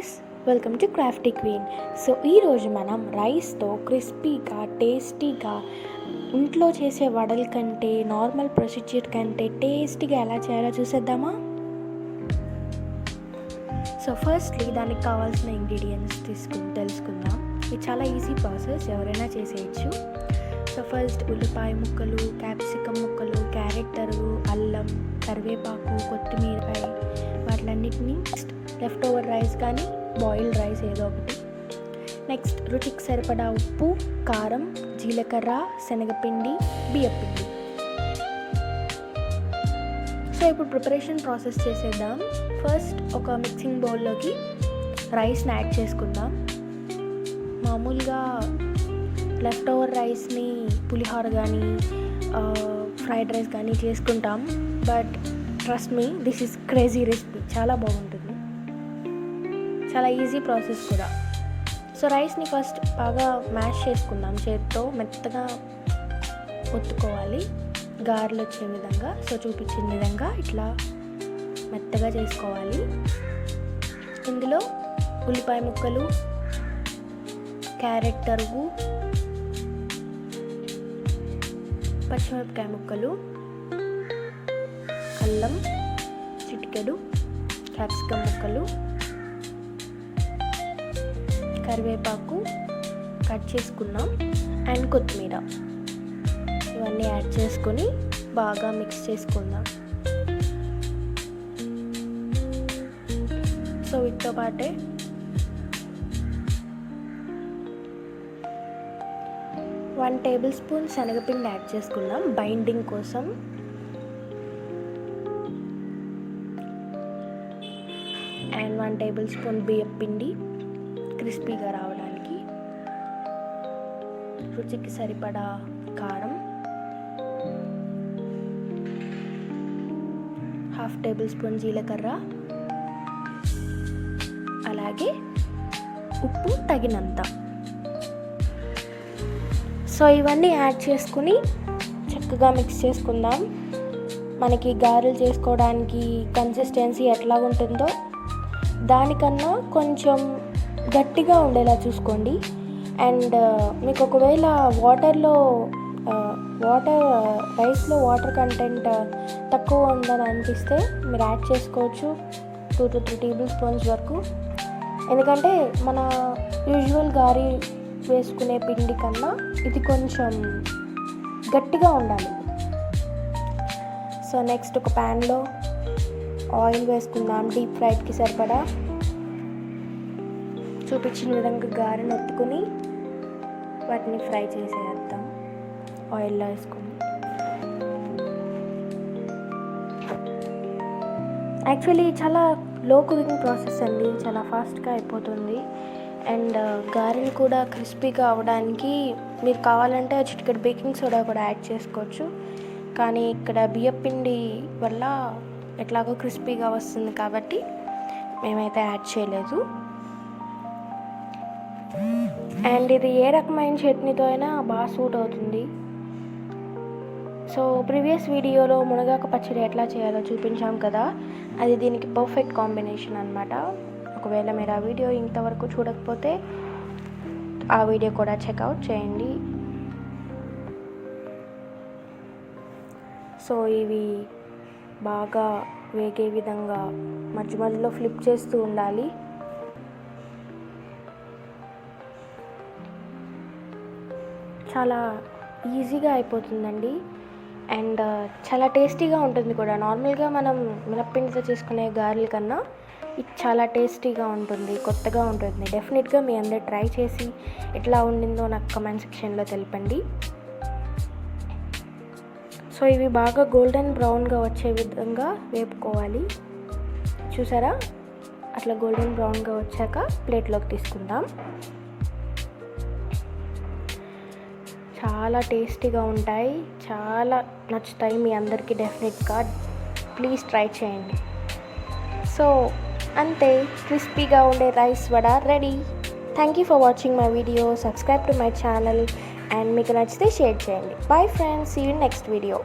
Guys, welcome to Crafty queen. So ఈరోజు మనం రైస్తో క్రిస్పీగా టేస్టీగా ఇంట్లో చేసే వడల కంటే నార్మల్ ప్రొసీజర్ కంటే టేస్టీగా ఎలా చేయాలో చూసేద్దామా? సో ఫస్ట్లీ దానికి కావాల్సిన ఇంగ్రీడియంట్స్ తెలుసుకుందాం. ఇది చాలా ఈజీ ప్రాసెస్, ఎవరైనా చేసేయచ్చు. సో ఫస్ట్ ఉల్లిపాయ ముక్కలు, క్యాప్సికమ్ ముక్కలు, క్యారెట్ తరుగు, అల్లం, కరివేపాకు, కొత్తిమీరకాయ వాటిలన్నిటినీ లెఫ్ట్ ఓవర్ రైస్ కానీ బాయిల్డ్ రైస్ ఏదో ఒకటి. నెక్స్ట్ రుచికి సరిపడా ఉప్పు, కారం, జీలకర్ర, శనగపిండి, బియ్యపిండి. సో ఇప్పుడు ప్రిపరేషన్ ప్రాసెస్ చేసేద్దాం. ఫస్ట్ ఒక మిక్సింగ్ బౌల్లోకి రైస్ని యాడ్ చేసుకుందాం. మామూలుగా లెఫ్ట్ ఓవర్ రైస్ని పులిహోర కానీ ఫ్రైడ్ రైస్ కానీ చేసుకుంటాం, but trust me, this is crazy recipe. చాలా బాగుంటుంది, చాలా ఈజీ ప్రాసెస్ కూడా. సో రైస్ని ఫస్ట్ బాగా మ్యాష్ చేసుకుందాం, చేతితో మెత్తగా ఒత్తుకోవాలి గారెలు వచ్చే విధంగా. సో చూపించిన విధంగా ఇట్లా మెత్తగా చేసుకోవాలి. ఇందులో ఉల్లిపాయ ముక్కలు, క్యారెట్ తరుగు, పచ్చిమిరపకాయ ముక్కలు, అల్లం చిటికెడు, క్యాప్సికమ్ ముక్కలు, కరివేపాకు కట్ చేసుకున్నాం, అండ్ కొత్తిమీర, ఇవన్నీ యాడ్ చేసుకొని బాగా మిక్స్ చేసుకుందాం. సో వీటితో పాటే 1 టేబుల్ స్పూన్ శనగపిండి యాడ్ చేసుకుందాం బైండింగ్ కోసం. అండ్ 1 టేబుల్ స్పూన్ బియ్యపిండి క్రిస్పీగా రావడానికి. రుచికి సరిపడా కారం, 1/2 టేబుల్ స్పూన్ జీలకర్ర, అలాగే ఉప్పు తగినంత. సో ఇవన్నీ యాడ్ చేసుకుని చక్కగా మిక్స్ చేసుకుందాం. మనకి గారెలు చేసుకోవడానికి కన్సిస్టెన్సీ ఎట్లా ఉంటుందో దానికన్నా కొంచెం గట్టిగా ఉండేలా చూసుకోండి. అండ్ మీకు ఒకవేళ రైస్లో వాటర్ కంటెంట్ తక్కువ ఉందని అనిపిస్తే మీరు యాడ్ చేసుకోవచ్చు 2 to 3 టేబుల్ స్పూన్స్ వరకు. ఎందుకంటే మన యూజువల్ గారి వేసుకునే పిండి కన్నా ఇది కొంచెం గట్టిగా ఉండాలి. సో నెక్స్ట్ ఒక ప్యాన్లో ఆయిల్ వేసుకుందాం, డీప్ ఫ్రైడ్కి సరిపడా. చూపించిన విధంగా గారెను ఒత్తుకుని వాటిని ఫ్రై చేసేద్దాం ఆయిల్లో వేసుకుని. యాక్చువల్లీ చాలా లో కుకింగ్ ప్రాసెస్ అండి, చాలా ఫాస్ట్గా అయిపోతుంది. అండ్ గారెలు కూడా క్రిస్పీగా అవ్వడానికి మీరు కావాలంటే చిటికెడు బేకింగ్ సోడా కూడా యాడ్ చేసుకోవచ్చు. కానీ ఇక్కడ బియ్యపిండి వల్ల ఎట్లాగో క్రిస్పీగా వస్తుంది కాబట్టి మేమైతే యాడ్ చేయలేదు. అండ్ ఇది ఏ రకమైన చట్నీతో అయినా బాగా సూట్ అవుతుంది. సో ప్రీవియస్ వీడియోలో మునగాకు పచ్చడి ఎట్లా చేయాలో చూపించాం కదా, అది దీనికి పర్ఫెక్ట్ కాంబినేషన్ అన్నమాట. ఒకవేళ మీరు ఆ వీడియో ఇంతవరకు చూడకపోతే ఆ వీడియో కూడా చెక్అవుట్ చేయండి. సో ఇవి బాగా వేగే విధంగా మధ్య మధ్యలో ఫ్లిప్ చేస్తూ ఉండాలి. చాలా ఈజీగా అయిపోతుందండి, అండ్ చాలా టేస్టీగా ఉంటుంది కూడా. నార్మల్గా మనం మినప్పిండితో చేసుకునే గారెల కన్నా ఇది చాలా టేస్టీగా ఉంటుంది, కొత్తగా ఉంటుంది. డెఫినెట్గా మీ అందరు ట్రై చేసి ఎట్లా ఉండిందో నాకు కమెంట్ సెక్షన్లో తెలపండి. సో ఇవి బాగా గోల్డెన్ బ్రౌన్గా వచ్చే విధంగా వేపుకోవాలి. చూసారా, అట్లా గోల్డెన్ బ్రౌన్గా వచ్చాక ప్లేట్లోకి తీసుకుందాం. చాలా టేస్టీగా ఉంటాయి, చాలా నచ్చుతాయి మీ అందరికీ డెఫినెట్గా. ప్లీజ్ ట్రై చేయండి. సో అంతే, క్రిస్పీగా ఉండే rice vada ready. Thank you for watching my video. Subscribe to my channel and మీకు నచ్చితే షేర్ చేయండి. Bye friends, see you next video.